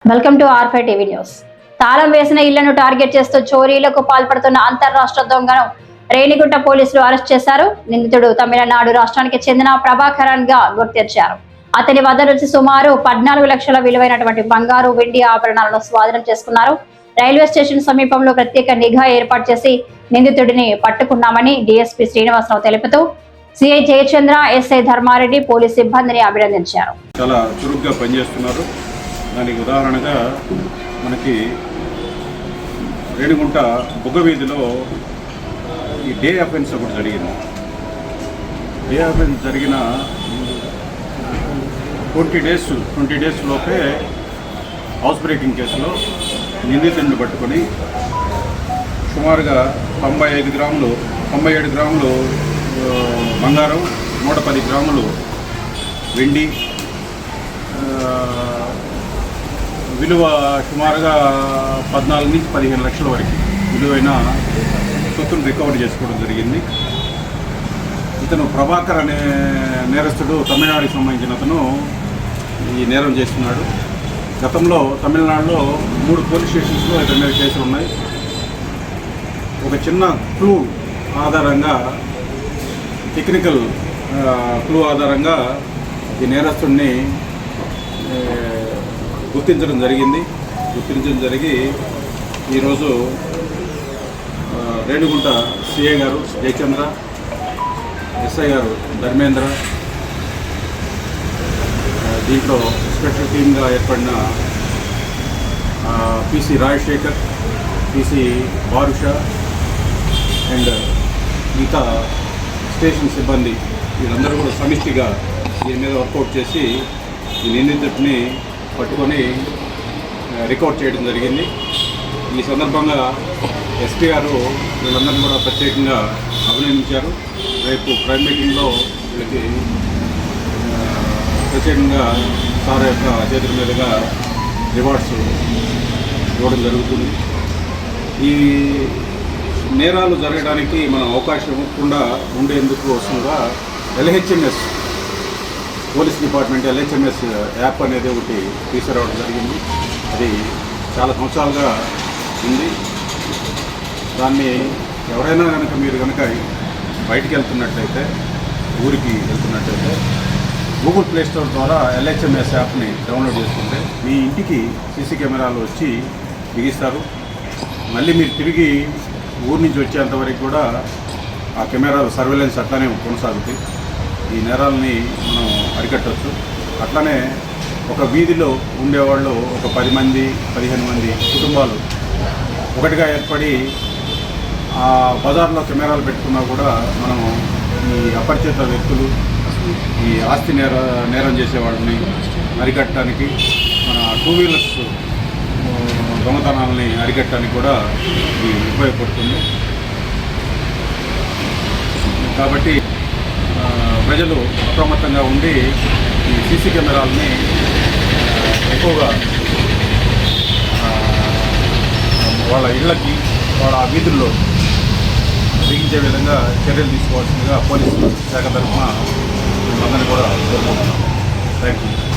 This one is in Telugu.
Welcome to R5 TV news. తాళం వేసిన ఇళ్లను టార్గెట్ చేస్తూ చోరీలకు పాల్పడుతున్న అంతర్రాష్ట్ర దొంగను రేణిగుంట పోలీసులు అరెస్ట్ చేశారు. నిందితుడు తమిళనాడు రాష్ట్రానికి చెందిన ప్రభాకరన్ గా గుర్తించారు. అతని వద్ద నుంచి సుమారు 14 లక్షల విలువైనటువంటి బంగారు, వెండి ఆభరణాలను స్వాధీనం చేసుకున్నారు. రైల్వే స్టేషన్ సమీపంలో ప్రత్యేక నిఘా ఏర్పాటు చేసి నిందితుడిని పట్టుకున్నామని డీఎస్పీ శ్రీనివాసరావు తెలుపుతూ CI Jayachandra, SI Dharmareddy police సిబ్బందిని అభినందించారు. చాలా చురుగ్గా పనిచేస్తున్నారు. దానికి ఉదాహరణగా మనకి రేణిగుంట బుగ్గ వీధిలో ఈ డే అఫెన్స్ ఒకటి జరిగింది. డే అఫెన్స్ జరిగిన 20 డేస్ లోపే హౌస్ బ్రేకింగ్ కేసులో నిందితుడిని పట్టుకొని సుమారుగా 97 గ్రాములు బంగారం, 110 గ్రాములు వెండి, విలువ సుమారుగా 14 నుంచి 15 లక్షల వరకు విలువైన సొత్తును రికవర్ చేసుకోవడం జరిగింది. ఇతను ప్రభాకర్ అనే నేరస్తుడు తమిళనాడుకి సంబంధించిన అతను ఈ నేరం చేస్తున్నాడు. గతంలో తమిళనాడులో 3 పోలీస్ స్టేషన్స్లో ఇతని మీద కేసులు ఉన్నాయి. ఒక చిన్న క్లూ ఆధారంగా, టెక్నికల్ క్లూ ఆధారంగా ఈ నేరస్తుడిని గుర్తించడం జరిగి ఈరోజు రేణిగుంట సిఐ గారు జయచంద్ర, ఎస్ఐ గారు ధర్మేంద్ర, దీంట్లో స్పెషల్ టీమ్గా ఏర్పడిన పిసి రాజశేఖర్, పిసి బారుష అండ్ మిగతా స్టేషన్ సిబ్బంది వీళ్ళందరూ కూడా సమిష్టిగా దీని మీద వర్కౌట్ చేసి ఈ నిందితుడిని పట్టుకొని రికవర్ చేయడం జరిగింది. ఈ సందర్భంగా ఎస్పీ గారు వీళ్ళందరినీ కూడా ప్రత్యేకంగా అభినందించారు. రేపు క్రైమ్ మీటింగ్లో వీళ్ళకి ప్రత్యేకంగా సార్ యొక్క చేతుల మీదుగా రివార్డ్స్ ఇవ్వడం జరుగుతుంది. ఈ నేరాలు జరగడానికి మనం అవకాశం ఇవ్వకుండా ఉండేందుకు వస్తుందిగా LHMS police department LHMS app అనేది ఒకటి తీసుకురావడం జరిగింది. అది చాలా సంవత్సరాలుగా ఉంది. దాన్ని ఎవరైనా మీరు కనుక బయటికి వెళ్తున్నట్లయితే, ఊరికి వెళ్తున్నట్లయితే గూగుల్ ప్లే స్టోర్ ద్వారా LHMS యాప్ని డౌన్లోడ్ చేసుకుంటే మీ ఇంటికి సీసీ కెమెరాలు వచ్చి బిగిస్తారు. మళ్ళీ మీరు తిరిగి ఊరి నుంచి వచ్చేంతవరకు కూడా ఆ కెమెరాలు సర్వేలెన్స్ అట్లానే కొనసాగుతాయి. ఈ నేరాలని మనం అరికట్టవచ్చు. అట్లానే ఒక వీధిలో ఉండేవాళ్ళు ఒక 10 మంది 15 మంది కుటుంబాలు ఒకటిగా ఏర్పడి ఆ బజార్లో కెమెరాలు పెట్టుకున్నా కూడా మనం ఈ అపరిచిత వ్యక్తులు, ఈ ఆస్తి నేరం చేసేవాళ్ళని అరికట్టడానికి, మన 2 వీలర్స్ దొంగతనాలని అరికట్టడానికి కూడా ఇది ఉపయోగపడుతుంది. కాబట్టి ప్రజలు అప్రమత్తంగా ఉండి ఈ సీసీ కెమెరాలని ఎక్కువగా వాళ్ళ ఇళ్ళకి, వాళ్ళ వీధుల్లో బిగించే విధంగా చర్యలు తీసుకోవాల్సిందిగా పోలీసు శాఖ తరఫున అందరినీ కూడా కోరుకుంటున్నాం. Thank you.